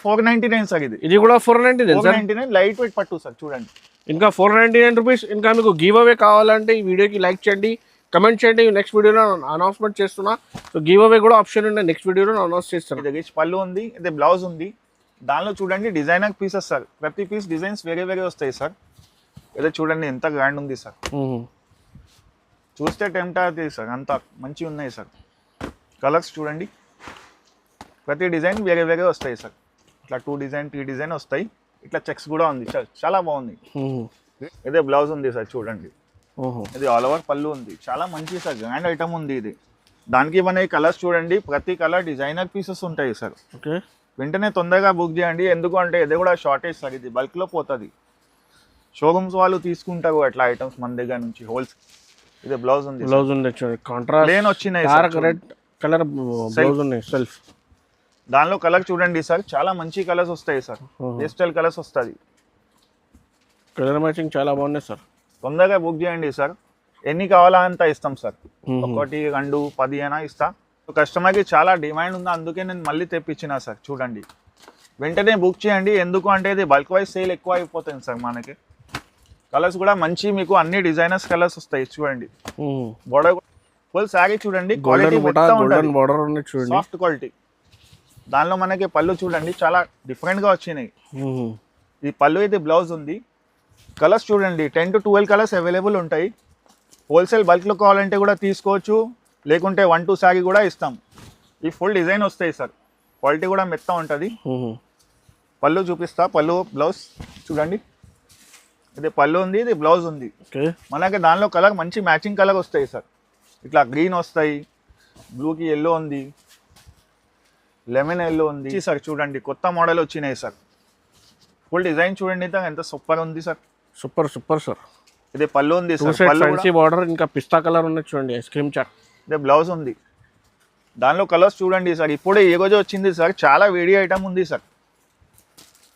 499 sir ఇది కూడా 499 sir. 499 light weight పట్టు సార్ చూడండి. ఇంకా 499 రూపీస్. ఇంకా మీకు గివ్ అవే కావాలంటే ఈ వీడియోకి లైక్ చేయండి, కమెంట్ చేయండి. నెక్స్ట్ వీడియోలో అనౌన్స్మెంట్ చేస్తున్నా. సో గివ్ అవే కూడా ఆప్షన్ ఉంది, నెక్స్ట్ వీడియోలో అనౌన్స్ చేస్తాను. ఇది రిచ్ పళ్ళు ఉంది, ఇది బ్లౌజ్ ఉంది. దానిలో చూడండి డిజైనర్ పీసెస్ సార్. ప్రతి పీస్ డిజైన్స్ వేరే వేరే వస్తాయి సార్. ఏదో చూడండి ఎంత గ్రాండ్ ఉంది సార్. చూస్తే టెంప్ట్ అవుతుంది సార్, అంత మంచిగా ఉన్నాయి సార్. కలర్స్ చూడండి, ప్రతి డిజైన్ వేరే వేరే వస్తాయి సార్. ఇట్లా 2 డిజైన్ 3 డిజైన్ వస్తాయి. ఇట్లా చెక్స్ కూడా ఉంది, చాలా బాగుంది. ఇదే బ్లౌజ్ ఉంది సార్ చూడండి. ఇది ఆల్ ఓవర్ పళ్ళు ఉంది, చాలా మంచి సార్, గ్రాండ్ ఐటమ్ ఉంది ఇది. దానికి మన కలర్స్ చూడండి, ప్రతి కలర్ డిజైనర్ పీసెస్ ఉంటాయి సార్. ఓకే, వెంటనే తొందరగా బుక్ చేయండి, ఎందుకు అంటే ఇది కూడా షార్టేజ్ సార్. ఇది బల్క్లో పోతుంది, షోరూమ్స్ వాళ్ళు తీసుకుంటారు అట్లా ఐటమ్స్ మన దగ్గర నుంచి హోల్సేల్. ఇది బ్లౌజ్ ఉంది, కాంట్రాస్ట్ ప్లేన్ వచ్చినాయి, రెడ్ కలర్ బ్లౌజ్ ఉన్నాయి సెల్ఫ్. దానిలో కలర్ చూడండి సార్, చాలా మంచి కలర్స్ వస్తాయి సార్, పేస్టల్ కలర్స్ వస్తుంది. కలర్ మ్యాచింగ్ చాలా బాగున్నాయి సార్. తొందరగా బుక్ చేయండి సార్, ఎన్ని కావాలా అంత ఇస్తాం సార్. 1 2 10 అయినా ఇస్తా. కస్టమర్కి చాలా డిమాండ్ ఉంది, అందుకే నేను మళ్ళీ తెప్పించిన సార్. చూడండి వెంటనే బుక్ చేయండి, ఎందుకు అంటే ఇది బల్క్ వైజ్ సేల్ ఎక్కువ అయిపోతుంది సార్ మనకి. కలర్స్ కూడా మంచి మీకు అన్ని డిజైనర్స్ కలర్స్ వస్తాయి చూడండి. బోర్డర్ ఫుల్ శారీ చూడండి, క్వాలిటీ సాఫ్ట్ క్వాలిటీ. దానిలో మనకి పళ్ళు చూడండి చాలా డిఫరెంట్గా వచ్చినాయి. ఈ పళ్ళు ఇది బ్లౌజ్ ఉంది. కలర్స్ చూడండి 10 to 12 కలర్స్ అవైలబుల్ ఉంటాయి. హోల్సేల్ బల్క్లో కావాలంటే కూడా తీసుకోవచ్చు, లేకుంటే 1 2 శారీ కూడా ఇస్తాం. ఈ ఫుల్ డిజైన్ వస్తాయి సార్, క్వాలిటీ కూడా మెత్త ఉంటుంది. పళ్ళు చూపిస్తా, పళ్ళు బ్లౌజ్ చూడండి. ఇది పళ్ళు ఉంది, ఇది బ్లౌజ్ ఉంది. మనకి దానిలో కలర్ మంచి మ్యాచింగ్ కలర్ వస్తాయి సార్. ఇట్లా గ్రీన్ వస్తాయి, బ్లూకి ఎల్లో ఉంది, లెమన్ ఎల్లో ఉంది సార్. చూడండి కొత్త మోడల్ వచ్చినాయి సార్. ఫుల్ డిజైన్ చూడండి, ఎంత సూపర్ ఉంది సార్. Super super sir. ఇది పళ్ళు ఉంది సార్, ఫ్యాన్సీ బార్డర్, ఇంకా పిస్తా కలర్ ఉంది చూడండి, ఐస్ క్రీమ్ చాట్. ఇదే బ్లౌజ్ ఉంది. దానిలో కలర్స్ చూడండి సార్, ఇప్పుడే ఏ రోజు వచ్చింది సార్, చాలా వేడి ఐటమ్ ఉంది సార్,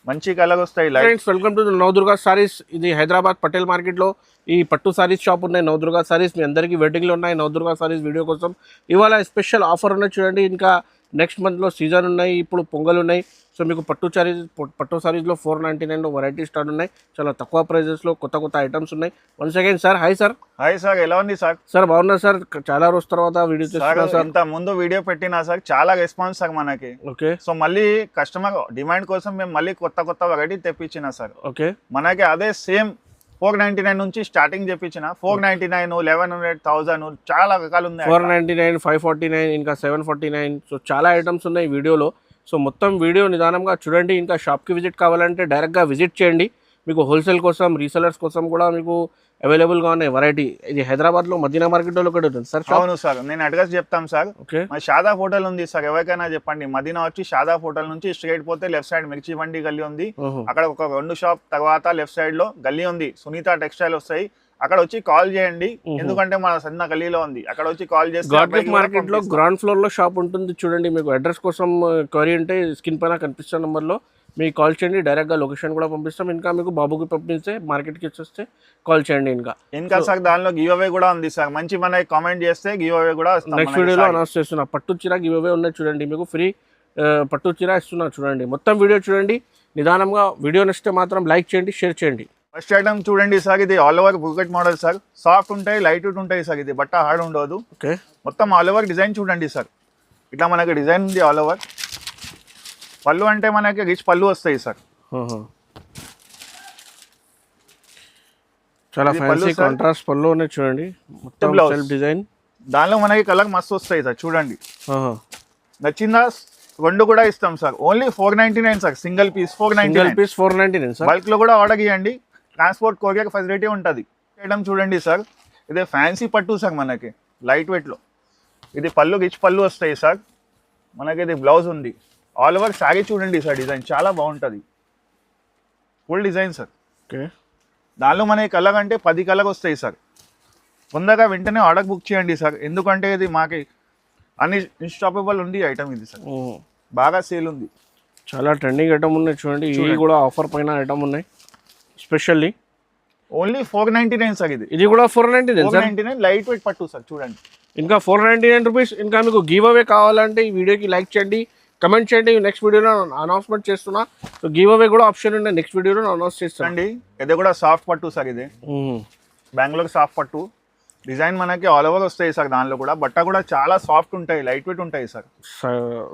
మంచి కలర్ వస్తాయి. Welcome to Navadurga saris. ఇది హైదరాబాద్ పటేల్ మార్కెట్లో ఈ పట్టు సారీస్ షాప్ ఉన్నాయి, నవదుర్గా సారీస్. మీ అందరికీ వెడ్డింగ్లో ఉన్నాయి నవదుర్గా సారీస్ వీడియో కోసం. ఇవాళ స్పెషల్ ఆఫర్ ఉన్నాయి చూడండి. ఇంకా నెక్స్ట్ మంత్లో సీజన్ ఉన్నాయి, ఇప్పుడు పొంగల్ ఉన్నాయి. సో మీకు పట్టు సారీస్లో 499 వెరైటీ స్టార్ట్ ఉన్నాయి. చాలా తక్కువ ప్రైజెస్లో కొత్త ఐటమ్స్ ఉన్నాయి. Once again sir, hi sir. Hi sir, ఎలా ఉంది సార్? సార్ బాగున్నా సార్, చాలా రోజు తర్వాత వీడియో చేస్తున్నా సార్. ఇంత ముందు వీడియో పెట్టినా సార్, చాలా రెస్పాన్స్ సార్ మనకి. ఓకే, సో మళ్ళీ కస్టమర్ డిమాండ్ కోసం మేము మళ్ళీ కొత్త వెరైటీ తెప్పించిన సార్. ఓకే, మనకి అదే సేమ్ 499 నుంచి స్టార్టింగ్ చెప్పించిన. 499, 1100, 1000 చాలా రకాలు ఉన్నాయి. 499, 549, ఇంకా 749. సో చాలా ఐటమ్స్ ఉన్నాయి వీడియోలో. సో మొత్తం వీడియో నిదానంగా చూడండి. ఇంకా షాప్కి విజిట్ కావాలంటే డైరెక్ట్గా విజిట్ చేయండి. మీకు హోల్సేల్ కోసం, రీసెలర్స్ కోసం కూడా మీకు అవైలబుల్గా ఉన్నాయి వెరైటీ. ఇది హైదరాబాద్లో మదీనా మార్కెట్లో ఒకటి ఉంటుంది సార్. అవును సార్, నేను అడ్రస్ చెప్తాం సార్. ఓకే, షాదాబ్ హోటల్ ఉంది సార్, ఎవరికైనా చెప్పండి. మదీనా వచ్చి షాదాబ్ హోటల్ నుంచి స్ట్రైట్ పోతే లెఫ్ట్ సైడ్ మిర్చి బండి గల్లీ ఉంది. అక్కడ ఒక 2 షాప్ తర్వాత లెఫ్ట్ సైడ్ లో గల్లీ ఉంది, సునీత టెక్స్టైల్ వస్తాయి. అక్కడ వచ్చి కాల్ చేయండి, ఎందుకంటే మన సన్న గల్లీలో ఉంది. అక్కడ వచ్చి కాల్ చేస్తే మార్కెట్ లో గ్రౌండ్ ఫ్లోర్ లో షాప్ ఉంటుంది చూడండి. మీకు అడ్రస్ కోసం క్వరీ ఉంటే స్క్రీన్ పైన కనిపిస్తున్న నెంబర్లో మీకు కాల్ చేయండి, డైరెక్ట్గా లొకేషన్ కూడా పంపిస్తాం. ఇంకా మీకు బాబుకి పంపిస్తే మార్కెట్కి వచ్చేస్తే కాల్ చేయండి. ఇంకా సార్ దానిలో గివ్ అవే కూడా ఉంది సార్, మంచి మనకి కామెంట్ చేస్తే గివ్ అవే కూడా నెక్స్ట్ వీడియోలో అనౌన్స్ చేస్తున్నా. పట్టు చీర గివ్ అవే ఉన్నాయి చూడండి, మీకు ఫ్రీ పట్టు చీర ఇస్తున్నా చూడండి. మొత్తం వీడియో చూడండి నిదానంగా. వీడియో నచ్చితే మాత్రం లైక్ చేయండి, షేర్ చేయండి. ఫస్ట్ ఐటమ్ చూడండి సార్, ఇది ఆల్ ఓవర్ బుకెట్ మోడల్ సార్. సాఫ్ట్ ఉంటాయి, లైట్ వెయిట్ ఉంటాయి సార్. ఇది బట్ట హార్డ్ ఉండదు. ఓకే, మొత్తం ఆల్ ఓవర్ డిజైన్ చూడండి సార్. ఇట్లా మనకి డిజైన్ ఉంది ఆల్ ఓవర్. పళ్ళు అంటే మనకి రిచ్ పళ్ళు వస్తాయి సార్, చాలా ఫ్యాన్సీ కాంట్రాస్ట్ పళ్ళు ఉన్నాయి చూడండి. మొత్తం సెల్ఫ్ డిజైన్. దానిలో మనకి కలర్ మస్తు వస్తాయి సార్ చూడండి. నచ్చిందా? 2 కూడా ఇస్తాం sir. Only 499 sir, single piece 499 sir. Bulk లో కూడా ఆర్డర్ ఇవ్వండి, ట్రాన్స్పోర్ట్ కొరియర్ ఫెసిలిటీ ఉంటుంది. ఐటమ్ చూడండి సార్, ఇదే ఫ్యాన్సీ పట్టు సార్, మనకి లైట్ వెయిట్ లో. ఇది పళ్ళు రిచ్ పళ్ళు వస్తాయి సార్. మనకి ఇది బ్లౌజ్ ఉంది. ఆల్ ఓవర్ శారీ చూడండి సార్, డిజైన్ చాలా బాగుంటుంది, ఫుల్ డిజైన్ సార్. ఓకే, దానిలో మనకి కలర్ అంటే 10 కలర్ వస్తాయి సార్. తొందరగా వెంటనే ఆర్డర్ బుక్ చేయండి సార్, ఎందుకంటే ఇది మాకి అన్స్టాపబుల్ ఉంది ఐటమ్. ఇది సార్ బాగా సేల్ ఉంది, చాలా ట్రెండింగ్ ఐటమ్ ఉన్నాయి చూడండి. ఇవి కూడా ఆఫర్ పైన ఐటమ్ ఉన్నాయి స్పెషల్లీ. Only 499 sir. ఇది కూడా 499 లైట్ వెయిట్ పట్టు సార్ చూడండి. ఇంకా 499 రూపీస్. ఇంకా మీకు గివ్ అవే కావాలంటే ఈ వీడియోకి లైక్ చేయండి, కమెంట్ చేయండి. నెక్స్ట్ వీడియోలో అనౌన్స్మెంట్ చేస్తున్నా. సో గివ్ అవే కూడా ఆప్షన్ ఉంది, నెక్స్ట్ వీడియోలో అనౌన్స్ చేస్తాను అండి. ఇది కూడా సాఫ్ట్ పట్టు సార్, ఇది బెంగళూరు సాఫ్ట్ పట్టు డిజైన్ మనకి ఆల్ ఓవర్ వస్తాయి సార్. దానిలో కూడా బట్ట కూడా చాలా సాఫ్ట్ ఉంటాయి, లైట్ వెయిట్ ఉంటాయి సార్.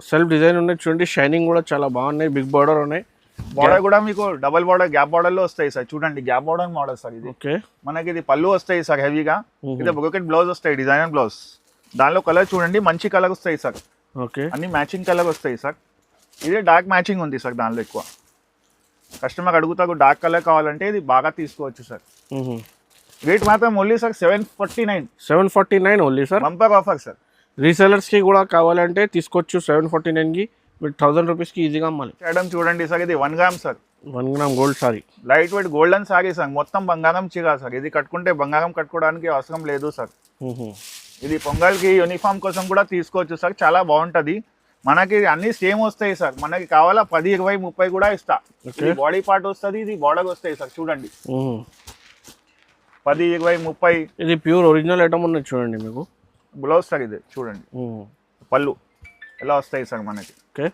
సెల్ఫ్ డిజైన్ ఉన్నాయి చూడండి, షైనింగ్ కూడా చాలా బాగున్నాయి, బిగ్ బార్డర్ ఉన్నాయి. బార్డర్ కూడా మీకు డబల్ బార్డర్ గ్యాప్ బార్డర్ లో వస్తాయి సార్. చూడండి గ్యాప్ బార్డర్ మోడల్ సార్ ఇది. ఓకే, మనకి ఇది పళ్ళు వస్తాయి సార్ హెవీగా. ఇది బ్రోకెట్ బ్లౌజ్ వస్తాయి, డిజైనర్ బ్లౌజ్. దానిలో కలర్ చూడండి మంచి కలర్ వస్తాయి సార్. ఓకే, అన్ని మ్యాచింగ్ కలర్ వస్తాయి సార్. ఇదే డార్క్ మ్యాచింగ్ ఉంది సార్ దానిలో ఎక్కువ. కస్టమర్ అడుగుతారు డార్క్ కలర్ కావాలంటే ఇది బాగా తీసుకోవచ్చు సార్. రేట్ మాత్రం only sir 749. 749 only sir, bumper offer sir. రీసెలర్స్కి కూడా కావాలంటే తీసుకోవచ్చు. 749కి మీరు 1000 రూపీస్కి ఈజీగా అమ్మాలి. చేయడం చూడండి సార్, ఇది 1 gram sir, 1 gram gold sorry, light weight golden sorry sir. మొత్తం బంగారం చీర సార్. ఇది కట్టుకుంటే బంగారం కట్టుకోవడానికి అవసరం లేదు సార్. ఇది పొంగల్కి యూనిఫామ్ కోసం కూడా తీసుకోవచ్చు సార్, చాలా బాగుంటుంది. మనకి అన్ని సేమ్ వస్తాయి సార్. మనకి కావాలా 10, 20, 30 కూడా ఇస్తా. ఇది బాడీ పార్ట్ వస్తుంది, ఇది బార్డర్ వస్తాయి సార్. చూడండి 10, 20, 30. ఇది ప్యూర్ ఒరిజినల్ ఐటమ్ ఉన్నది చూడండి. మీకు బ్లౌజ్ సార్ ఇది చూడండి, పళ్ళు ఎలా వస్తాయి సార్ మనకి. Okay,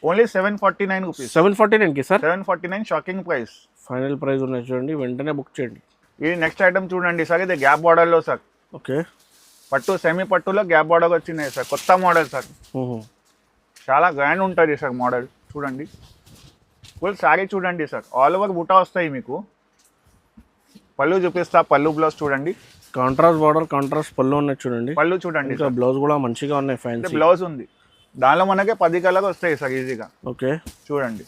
only 749 rupees. 749కి sir, 749 shocking price. Final price ఉన్నాయి చూడండి, వెంటనే బుక్ చేయండి. ఇది నెక్స్ట్ ఐటమ్ చూడండి సార్, ఇది గ్యాప్ బార్డర్లో సార్. ఓకే, పట్టు సెమీ పట్టులో గ్యాప్ బార్డర్ వచ్చినాయి సార్, కొత్త మోడల్ సార్. చాలా గ్రాండ్ ఉంటుంది సార్ మోడల్. చూడండి ఫుల్ శారీ చూడండి సార్, ఆల్ ఓవర్ బుటా వస్తాయి మీకు. పళ్ళు చూపిస్తా, పళ్ళు బ్లౌజ్ చూడండి. కాంట్రాస్ట్ బార్డర్, కాంట్రాస్ట్ పళ్ళు ఉన్నాయి చూడండి. పళ్ళు చూడండి, ఇంకా బ్లౌజ్ కూడా మంచిగా ఉన్నాయి, ఫ్యాన్సీ బ్లౌజ్ ఉంది. దానిలో మనకి 10 కలర్ వస్తాయి సార్ ఈజీగా. ఓకే, చూడండి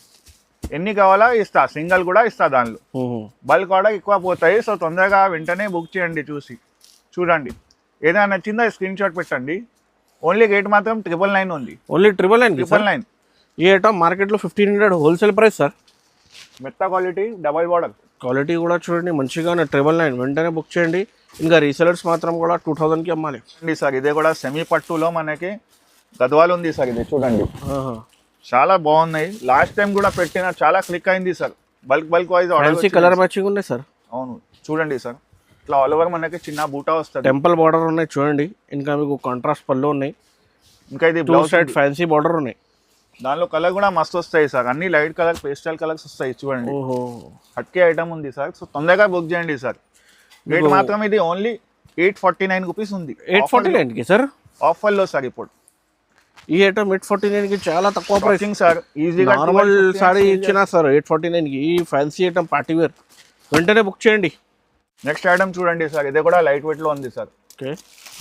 ఎన్ని కావాలా ఇస్తా, సింగల్ కూడా ఇస్తా. దానిలో బల్క్ ఆర్డర్ ఎక్కువ పోతాయి. సో తొందరగా వెంటనే బుక్ చేయండి. చూసి చూడండి, ఏదైనా నచ్చిందో స్క్రీన్ షాట్ పెట్టండి. ఓన్లీ రేట్ మాత్రం 999 ఉంది. ఓన్లీ 999. 999. ఈ ఐటమ్ మార్కెట్లో 1500 హోల్సేల్ ప్రైస్ సార్. మెత్త క్వాలిటీ, డబల్ బార్డర్ క్వాలిటీ కూడా చూడండి మంచిగా ఉన్నాయి. 999 వెంటనే బుక్ చేయండి. ఇంకా రీసెలర్స్ మాత్రం కూడా 2000కి అమ్మాలి సార్. ఇదే కూడా సెమీ పట్టులో మనకి గద్వాలు ఉంది సార్. ఇది చూడండి చాలా బాగున్నాయి. లాస్ట్ టైం కూడా పెట్టిన చాలా క్లిక్ అయింది sir. Bulk wise fancy colour matching ఉన్నాయి సార్. అవును చూడండి సార్, ఇట్లా ఆల్ ఓవర్ మనకి చిన్న బూటా వస్తుంది. టెంపుల్ బార్డర్ ఉన్నాయి చూడండి. ఇంకా మీకు కాంట్రాస్ట్ పళ్ళు ఉన్నాయి. ఇంకా ఇది బ్లౌజ్ సైడ్ ఫ్యాన్సీ బార్డర్ ఉన్నాయి. దానిలో కలర్ కూడా మస్తు వస్తాయి సార్. అన్ని లైట్ కలర్, పేస్టల్ కలర్స్ వస్తాయి చూడండి. ఓహో, హట్కే ఐటమ్ ఉంది సార్. సో తొందరగా బుక్ చేయండి సార్. రేట్ మాత్రం ఇది ఓన్లీ 849 రూపీస్ ఉంది. 849కి సార్, ఆఫర్లో సార్. ఇప్పుడు ఈ ఐటమ్ 849కి చాలా తక్కువ ప్రైసింగ్ సార్. ఈజీగా నార్మల్ సారీ ఇచ్చినా సార్ 849కి. ఈ ఫ్యాన్సీ ఐటమ్ పార్టీ వేర్ వెంటనే బుక్ చేయండి. నెక్స్ట్ ఐటమ్ చూడండి సార్, ఇది కూడా లైట్ వెయిట్లో ఉంది sir. Okay,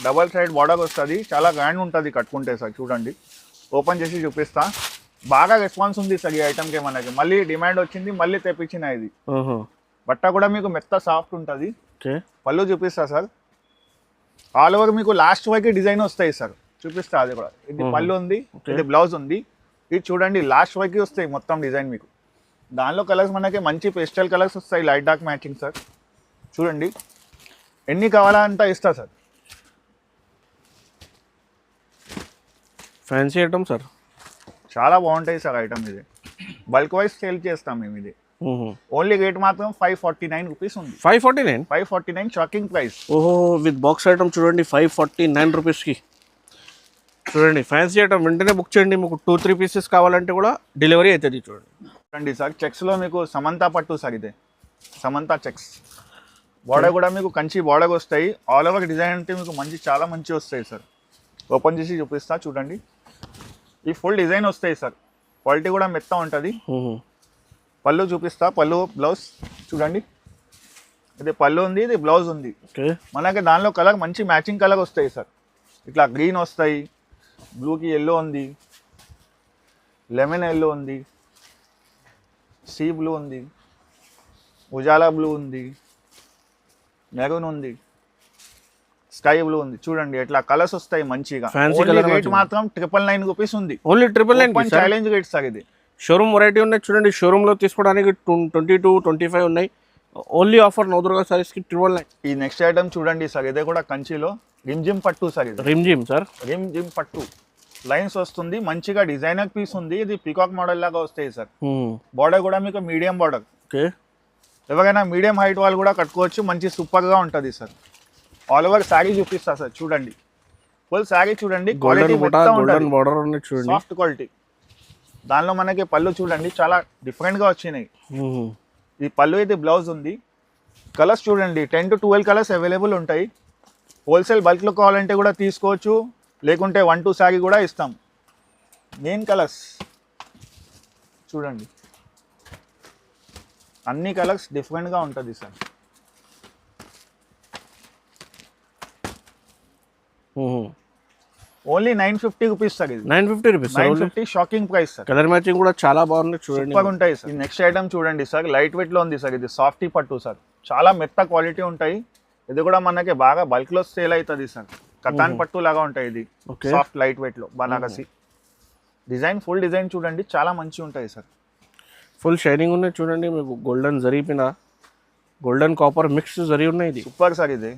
double side border వస్తుంది, చాలా గ్రాండ్ ఉంటుంది కట్టుకుంటే సార్. చూడండి ఓపెన్ చేసి చూపిస్తా. బాగా రెస్పాన్స్ ఉంది సార్ ఈ ఐటమ్కి. మనకి మళ్ళీ డిమాండ్ వచ్చింది, మళ్ళీ తెప్పించిన ఇది. బట్ట కూడా మీకు మెత్త సాఫ్ట్ ఉంటుంది. పళ్ళు చూపిస్తా సార్. ఆల్ ఓవర్ మీకు లాస్ట్ వరకు డిజైన్ వస్తాయి సార్. చూపిస్తా అది కూడా. ఇది పళ్ళు ఉంది, ఇది బ్లౌజ్ ఉంది. ఇది చూడండి లాస్ట్ వరకు వస్తాయి మొత్తం డిజైన్ మీకు. దానిలో కలర్స్ మనకి మంచి పేస్టల్ కలర్స్ వస్తాయి, లైట్ డార్క్ మ్యాచింగ్ సార్. చూడండి ఎన్ని కావాలా అంతా ఇస్తా సార్. ఫ్యాన్సీ ఐటమ్ సార్, చాలా బాగుంటాయి సార్ ఐటమ్. ఇది బల్క్ వైజ్ సేల్ చేస్తాం మేము. ఇది ఓన్లీ రేట్ మాత్రం 549 రూపీస్ ఉంది. 549 షాకింగ్ ప్రైస్. ఓహో, విత్ బాక్స్ ఐటమ్ చూడండి 549 రూపీస్కి. చూడండి ఫ్యాన్సీ ఐటమ్ వెంటనే బుక్ చేయండి. మీకు 2-3 పీసెస్ కావాలంటే కూడా డెలివరీ అవుతుంది. చూడండి సార్, చెక్స్లో మీకు సమంతా పట్టు సార్. ఇదే సమంతా చెక్స్. బార్డర్ కూడా మీకు కంచి బార్డర్ వస్తాయి. ఆల్ ఓవర్ డిజైన్ అంటే మీకు మంచి, చాలా మంచి వస్తాయి సార్. ఓపెన్ చేసి చూపిస్తా చూడండి. ఈ ఫుల్ డిజైన్ వస్తాయి సార్. క్వాలిటీ కూడా మెత్త ఉంటుంది. పళ్ళు చూపిస్తా, పళ్ళు బ్లౌజ్ చూడండి. ఇది పళ్ళు ఉంది, ఇది బ్లౌజ్ ఉంది. మనకి దానిలో కలర్ మంచి మ్యాచింగ్ కలర్ వస్తాయి సార్. ఇట్లా గ్రీన్ వస్తాయి, బ్లూకి ఎల్లో ఉంది, లెమన్ ఎల్లో ఉంది, సీ బ్లూ ఉంది, ఉజాలా బ్లూ ఉంది, మెరూన్ ఉంది, స్కై బ్లూ ఉంది. చూడండి ఎట్లా కలర్స్ వస్తాయి మంచిగా. రేట్ మాత్రం 999 రూపీస్ ఉంది. Only 999 challenge rate sir. ఇది షోరూమ్ వెరైటీ ఉన్నాయి చూడండి. షోరూంలో తీసుకోవడానికి 22-25 ఉన్నాయి. ఓన్లీ ఆఫర్ నవదుర్గా సారీస్కి 999. ఈ నెక్స్ట్ ఐటమ్ చూడండి సార్, ఇదే కూడా కంచిలో రిమ్జిమ్ పట్టు సార్. ఇది రిమ్జిమ్ సార్, రిమ్జిమ్ పట్టు లైన్స్ వస్తుంది, మంచిగా డిజైనర్ పీస్ ఉంది. ఇది పీకాక్ మోడల్ లాగా వస్తాయి సార్. బార్డర్ కూడా మీకు మీడియం బార్డర్. ఓకే, ఎవరైనా మీడియం హైట్ వాళ్ళు కూడా కట్టుకోవచ్చు. మంచి సూపర్గా ఉంటుంది సార్. ఆల్ ఓవర్ శారీ చూపిస్తా సార్. చూడండి ఫుల్ శారీ చూడండి. క్వాలిటీ గోల్డెన్ బార్డర్ చూడండి, సాఫ్ట్ క్వాలిటీ. దానిలో మనకి పళ్ళు చూడండి చాలా డిఫరెంట్గా వచ్చినాయి. ఈ పళ్ళు ఇది బ్లౌజ్ ఉంది. కలర్స్ చూడండి 10 to 12 కలర్స్ అవైలబుల్ ఉంటాయి. హోల్సేల్ బల్క్లో కావాలంటే కూడా తీసుకోవచ్చు, లేకుంటే 1-2 శారీ కూడా ఇస్తాం. మెయిన్ కలర్స్ చూడండి, అన్ని కలర్స్ డిఫరెంట్గా ఉంటుంది సార్. Only 950 rupees sir. ఇది 950 rupees 950 shocking price sir. Colour matching కూడా చాలా బాగుంది చూడండి. సూపర్ ఉంటాయి సార్. నెక్స్ట్ ఐటమ్ చూడండి సార్, లైట్ వెయిట్ లో ఉంది సార్. ఇది సాఫ్టీ పట్టు సార్, చాలా మెత్త క్వాలిటీ ఉంటాయి. ఇది కూడా మనకి బాగా బల్క్ లో సేల్ అవుతుంది సార్. కతాన్ పట్టు లాగా ఉంటాయి. ఇది సాఫ్ట్ లైట్ వెయిట్ లో బనారసి డిజైన్, ఫుల్ డిజైన్ చూడండి, చాలా మంచి ఉంటాయి సార్. ఫుల్ షైనింగ్ ఉన్నాయి చూడండి. మీకు గోల్డెన్ జరిపిన గోల్డెన్ కాపర్ మిక్స్ జరి ఉన్నాయి. ఇది సూపర్ సార్. ఇది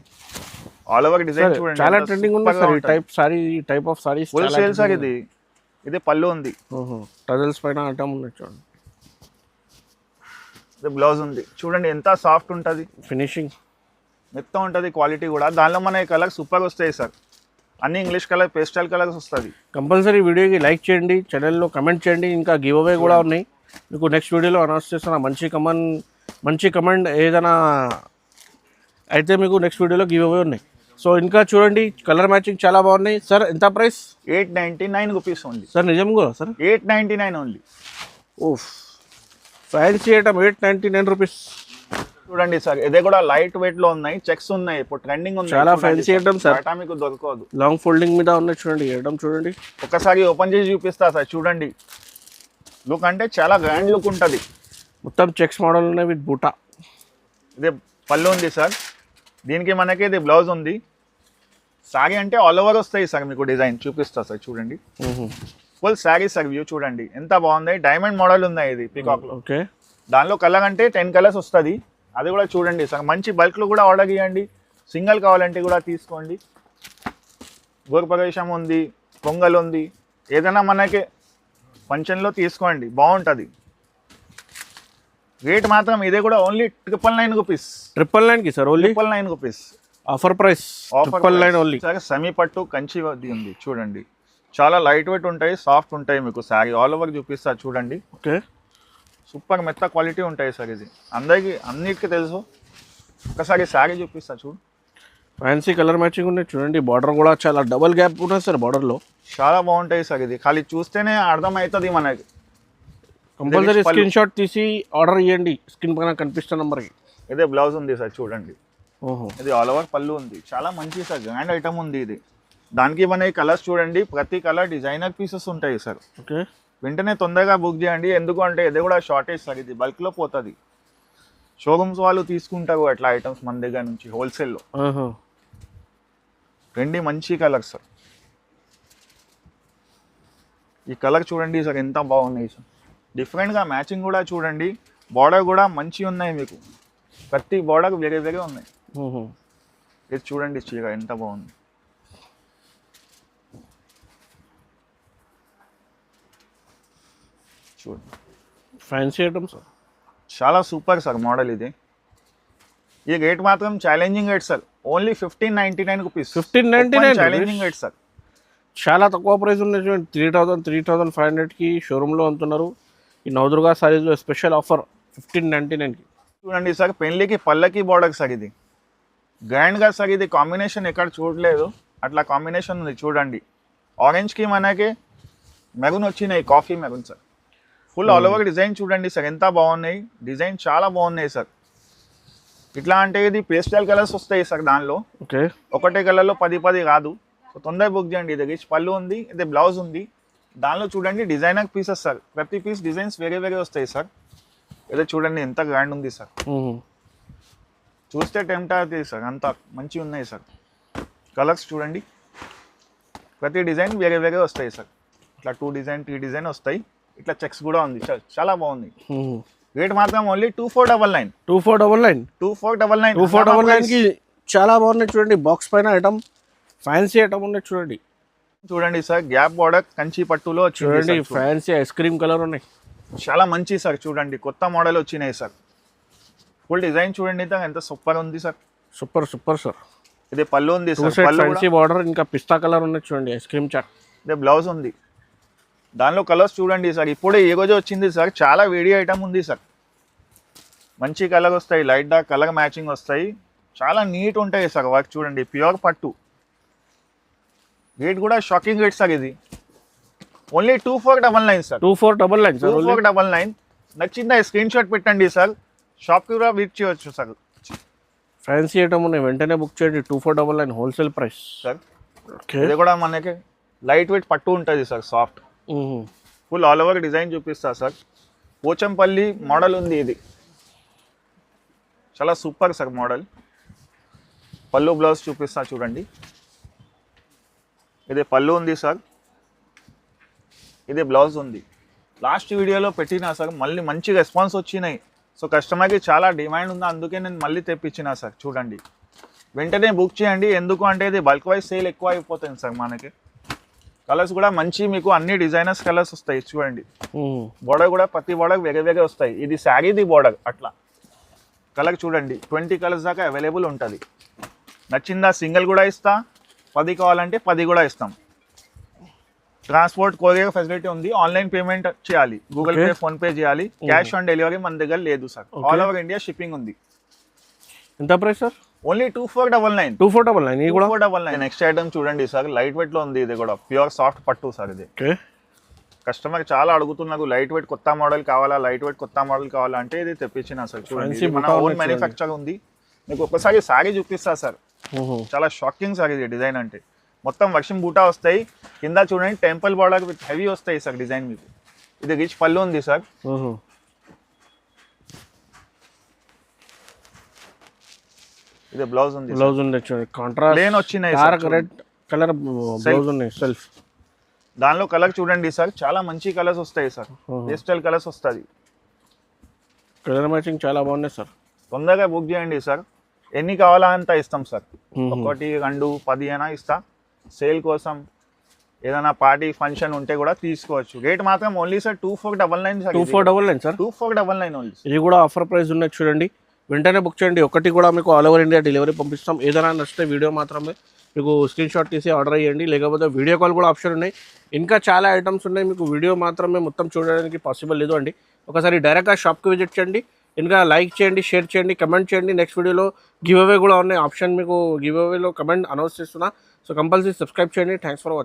ఆల్ ఓవర్ డిజైన్ చూడండి, చాలా ట్రెండింగ్ ఉంది సార్. ఈ type of saris full sale sir. ఇది పళ్ళు ఉంది, టజల్స్ పైన ఐటమ్ ఉన్నాయి చూడండి. ఇది బ్లౌజ్ ఉంది చూడండి, ఎంత సాఫ్ట్ ఉంటుంది, ఫినిషింగ్ మెత్త ఉంటుంది, క్వాలిటీ కూడా. దానిలో మన కలర్ సూపర్ వస్తాయి సార్. అన్ని ఇంగ్లీష్ కలర్, పేస్టల్ కలర్స్ వస్తుంది. కంపల్సరీ వీడియోకి లైక్ చేయండి, ఛానల్లో కమెంట్ చేయండి. ఇంకా గివ్ అవే కూడా ఉన్నాయి, మీకు నెక్స్ట్ వీడియోలో అనౌన్స్ చేస్తున్నా. మంచి కమెంట్ ఏదైనా అయితే మీకు నెక్స్ట్ వీడియోలో గివ్ అవే ఉన్నాయి. సో ఇంకా చూడండి, కలర్ మ్యాచింగ్ చాలా బాగున్నాయి సార్. ఎంత ప్రైస్? 899 rupees only sir. నిజంగా సార్ 899 ఓన్లీ. ఓఫ్, ఫ్యాన్సీ ఐటమ్ 899 రూపీస్. చూడండి సార్, ఇదే కూడా లైట్ వెయిట్ లో ఉన్నాయి, చెక్స్ ఉన్నాయి, ఇప్పుడు ట్రెండింగ్ ఉంది. చాలా ఫ్యాన్సీ ఐటమ్ సార్, మీకు దొరకదు. లాంగ్ ఫోల్డింగ్ మీద ఉన్నాయి చూడండి. ఐటమ్ చూడండి, ఒకసారి ఓపెన్ చేసి చూపిస్తా సార్. చూడండి, లుక్ అంటే చాలా గ్రాండ్ లుక్ ఉంటుంది. మొత్తం చెక్స్ మోడల్ ఉన్నాయి విత్ బూటా. ఇదే పళ్ళు ఉంది సార్. దీనికి మనకి ఇది బ్లౌజ్ ఉంది. శారీ అంటే ఆల్ ఓవర్ వస్తాయి సార్. మీకు డిజైన్ చూపిస్తా సార్. చూడండి, ఫుల్ శారీ సార్. వ్యూ చూడండి ఎంత బాగుంది. డైమండ్ మోడల్ ఉన్నాయి ఇది పీకాక్ లో. ఓకే, దానిలో కలర్ అంటే 10 కలర్స్ వస్తుంది. అది కూడా చూడండి సార్. మంచి బల్క్లో కూడా ఆర్డర్ చేయండి. సింగిల్ కావాలంటే కూడా తీసుకోండి. గోరుపరేషం ఉంది, పొంగల్ ఉంది, ఏదైనా మనకి ఫంక్షన్లో తీసుకోండి, బాగుంటుంది. రేట్ మాత్రం ఇదే కూడా ఓన్లీ 999 రూపీస్. 999కి sir, only 999 rupees offer price. 999 only. Semi పట్టు కంచి ఉంది చూడండి, చాలా లైట్ వెయిట్ ఉంటాయి, సాఫ్ట్ ఉంటాయి. మీకు శారీ ఆల్ ఓవర్ చూపిస్తా చూడండి. ఓకే, సూపర్ మెత్త క్వాలిటీ ఉంటాయి సార్. ఇది అన్నిటికీ తెలుసు. ఒకసారి శారీ చూపిస్తా చూడు. ఫ్యాన్సీ కలర్ మ్యాచింగ్ ఉన్నాయి చూడండి. బార్డర్ కూడా చాలా డబల్ గ్యాప్ ఉన్నది సార్ బార్డర్లో. చాలా బాగుంటాయి సార్. ఇది ఖాళీ చూస్తేనే అర్థమవుతుంది మనకి. కంపల్సరీ స్క్రీన్ షాట్ తీసి ఆర్డర్ చేయండి స్క్రీన్ పైన కనిపిస్తున్న నెంబర్కి. ఇదే బ్లౌజ్ ఉంది సార్ చూడండి. ఓహో, ఇది ఆల్ ఓవర్ పళ్ళు ఉంది. చాలా మంచి సార్, గ్రాండ్ ఐటమ్ ఉంది ఇది. దానికి మన కలర్స్ చూడండి, ప్రతి కలర్ డిజైనర్ పీసెస్ ఉంటాయి సార్. ఓకే, వెంటనే తొందరగా బుక్ చేయండి. ఎందుకు అంటే ఇది కూడా షార్టేజ్ సార్. ఇది బల్క్లో పోతుంది. షోరూమ్స్ వాళ్ళు తీసుకుంటారు అట్లా ఐటమ్స్ మన దగ్గర నుంచి హోల్సేల్లో. రెండు మంచి కలర్స్ సార్. ఈ కలర్ చూడండి సార్, ఎంత బాగున్నాయి సార్. డిఫరెంట్గా మ్యాచింగ్ కూడా చూడండి. బార్డర్ కూడా మంచి ఉన్నాయి మీకు. ప్రతి బార్డర్ వేరే వేరే ఉన్నాయి. ఇది చూడండి చీర ఎంత బాగుంది. చూడండి, ఫ్యాన్సీ ఐటమ్ సార్, చాలా సూపర్ సార్ మోడల్ ఇది. ఈ రేట్ మాత్రం challenging rate sir. Only 1599 rupees. 1599 challenging rate sir. చాలా తక్కువ ప్రైస్ ఉన్నాయి చూడండి. 3500కి షోరూంలో అమ్ముతున్నారు. ఈ నవదుర్గా సారీస్లో స్పెషల్ ఆఫర్ 1599కి. చూడండి సార్, పెళ్ళికి పల్లకి బార్డర్ సార్. ఇది గ్రాండ్గా సార్. ఇది కాంబినేషన్ ఎక్కడ చూడలేదు, అట్లా కాంబినేషన్ ఉంది చూడండి. ఆరెంజ్కి మనకి మెరూన్ వచ్చినాయి, coffee maroon sir. Full all over design చూడండి సార్, ఎంత బాగున్నాయి. డిజైన్ చాలా బాగున్నాయి సార్. ఇట్లా అంటే ఇది పేస్టల్ కలర్స్ వస్తాయి సార్ దానిలో. ఓకే, ఒకటే కలర్లో 10 రాదు. సో తొందరగా బుక్ చేయండి. ఇది రిచ్ పళ్ళు ఉంది, ఇది బ్లౌజ్ ఉంది. దానిలో చూడండి డిజైనర్ పీసెస్ సార్. ప్రతి పీస్ డిజైన్స్ వేరే వేరే వస్తాయి సార్. ఏదో చూడండి ఎంత గ్రాండ్ ఉంది సార్. చూస్తే టెంప్ట్ అవుతుంది సార్, అంత మంచిగా ఉన్నాయి సార్. కలర్స్ చూడండి, ప్రతి డిజైన్ వేరే వేరే వస్తాయి సార్. ఇట్లా 2 డిజైన్ 3 డిజైన్ వస్తాయి. ఇట్లా చెక్స్ కూడా ఉంది, చాలా బాగుంది. రేట్ మాత్రం ఓన్లీ 2499. 2499కి చాలా బాగున్నాయి చూడండి. బాక్స్ పైన ఐటమ్ ఫ్యాన్సీ ఐటమ్ ఉన్నాయి చూడండి. చూడండి సార్, గ్యాప్ బార్డర్ కంచి పట్టులో చూడండి. ఫ్యాన్సీ ఐస్ క్రీమ్ కలర్ ఉన్నాయి, చాలా మంచి సార్. చూడండి కొత్త మోడల్ వచ్చినాయి సార్. ఫుల్ డిజైన్ చూడండి ఎంత సూపర్ ఉంది సార్. Super sir. ఇది పళ్ళు ఉంది సార్. ఫ్యాన్సీ బార్డర్, ఇంకా పిస్తా కలర్ ఉన్నాయి చూడండి. ఐస్ క్రీమ్ చాట్. ఇదే బ్లౌజ్ ఉంది. దానిలో కలర్స్ చూడండి సార్, ఇప్పుడే ఈ రోజు వచ్చింది సార్, చాలా వేడి ఐటమ్ ఉంది సార్. మంచి కలర్ వస్తాయి, లైట్ డార్క్ కలర్ మ్యాచింగ్ వస్తాయి, చాలా నీట్ ఉంటాయి సార్. వర్క్ చూడండి, ప్యూర్ పట్టు. రేట్ కూడా షాకింగ్ రేట్ సార్, ఇది ఓన్లీ 2499 సార్. 2499 సార్. 2499 నచ్చిందా స్క్రీన్ షాట్ పెట్టండి సార్, షాప్కి కూడా విజిట్ చేయవచ్చు సార్. ఫ్యాన్సీ ఐటమ్ ఉన్నాయి, వెంటనే బుక్ చేయండి. 2499 హోల్సేల్ ప్రైస్ సార్. ఓకే. ఇది కూడా మనకి లైట్ వెయిట్ పట్టు ఉంటుంది sir, soft, full all over design చూపిస్తా సార్. పోచంపల్లి మోడల్ ఉంది ఇది, చాలా సూపర్ సార్ మోడల్. పళ్ళు బ్లౌజ్ చూపిస్తా చూడండి. ఇది పళ్ళు ఉంది సార్, ఇది బ్లౌజ్ ఉంది. లాస్ట్ వీడియోలో పెట్టినా సార్, మళ్ళీ మంచి రెస్పాన్స్ వచ్చినాయి. సో కస్టమర్కి చాలా డిమాండ్ ఉంది, అందుకే నేను మళ్ళీ తెప్పించిన సార్. చూడండి, వెంటనే బుక్ చేయండి. ఎందుకు అంటే ఇది బల్క్ వైజ్ సేల్ ఎక్కువ అయిపోతుంది సార్ మనకి. కలర్స్ కూడా మంచి మీకు అన్ని డిజైనర్స్ కలర్స్ వస్తాయి చూడండి. బోర్డర్ కూడా ప్రతి బోర్డర్ వేరే వేరే వస్తాయి. ఇది శారీది బోర్డర్ అట్లా. కలర్ చూడండి, 20 కలర్స్ దాకా అవైలబుల్ ఉంటుంది. నచ్చిందా సింగిల్ కూడా ఇస్తా, 10 కావాలంటే 10 కూడా ఇస్తాం. ట్రాన్స్పోర్ట్ కొరియర్ ఫెసిలిటీ ఉంది, ఆన్లైన్ పేమెంట్ చేయాలి, గూగుల్ పే ఫోన్ పే చేయాలి. క్యాష్ ఆన్ డెలివరీ మన దగ్గర లేదు sir. All over India shipping ఉంది. ఎంత ప్రైస్ సార్? ఓన్లీ 2499. 2499 ఇది కూడా 2499. నెక్స్ట్ ఐటమ్ చూడండి సార్, లైట్ వెయిట్ లో ఉంది. ఇది కూడా ప్యూర్ సాఫ్ట్ పట్టు సార్. ఇది కస్టమర్ చాలా అడుగుతున్నారు, లైట్ వెయిట్ కొత్త మోడల్ కావాలా, లైట్ వెయిట్ కొత్త మోడల్ కావాలా అంటే ఇది తెప్పించిన సార్. చూడండి, మన ఓన్ మ్యానుఫ్యాక్చర్ ఉంది. మీకు ఒక్కసారి సారీ చూపిస్తా సార్, చాలా షాకింగ్ సార్ ఇది డిజైన్ అంటే. మొత్తం వర్షం బూటా వస్తాయి, కింద చూడండి టెంపుల్ బార్డర్ విత్ హెవీ వస్తాయి సార్ డిజైన్ మీకు. ఇది రిచ్ పళ్ళు ఉంది సార్. ఇది బ్లౌజ్ ఉంది. బ్లౌజ్ ఉంది చూడండి, కాంట్రాస్ట్ ప్లేన్ వచ్చినాయి, డార్క్ రెడ్ కలర్ బ్లౌజ్ ఉన్నాయి సెల్ఫ్. దానిలో కలర్ చూడండి సార్, చాలా మంచి కలర్స్ వస్తాయి సార్, పేస్టల్ కలర్స్ వస్తుంది. కలర్ మ్యాచింగ్ చాలా బాగున్నాయి సార్. తొందరగా బుక్ చేయండి సార్, ఎన్ని కావాలా అంత ఇస్తాం సార్. 1, 2, 10 అయినా ఇస్తా. సేల్ కోసం ఏదైనా పార్టీ ఫంక్షన్ ఉంటే కూడా తీసుకోవచ్చు. రేట్ మాత్రం only sir 2499 sir. 2499 sir. 2499 only. ఇది కూడా ఆఫర్ ప్రైస్ ఉన్నాయి చూడండి, వెంటనే బుక్ చేయండి. ఒకటి కూడా మీకు ఆల్ ఓవర్ ఇండియా డెలివరీ పంపిస్తాం. ఏదైనా నచ్చితే వీడియో మాత్రమే మీకు స్క్రీన్ షాట్ తీసి ఆర్డర్ చేయండి, లేకపోతే వీడియో కాల్ కూడా ఆప్షన్ ఉన్నాయి. ఇంకా చాలా ఐటమ్స్ ఉన్నాయి, మీకు వీడియో మాత్రమే మొత్తం చూడడానికి పాసిబుల్ లేదు అండి. ఒకసారి డైరెక్ట్గా షాప్కి విజిట్ చేయండి. ఇంకా లైక్ చేయండి, షేర్ చేయండి, కమెంట్ చేయండి. నెక్స్ట్ వీడియోలో గివ్ అవే కూడా ఉన్నాయి ఆప్షన్, మీకు గివ్ అవేలో కమెంట్ అనౌన్స్ చేస్తున్నా. సో కంపల్సరీ సబ్స్క్రైబ్ చేయండి. Thanks for watching.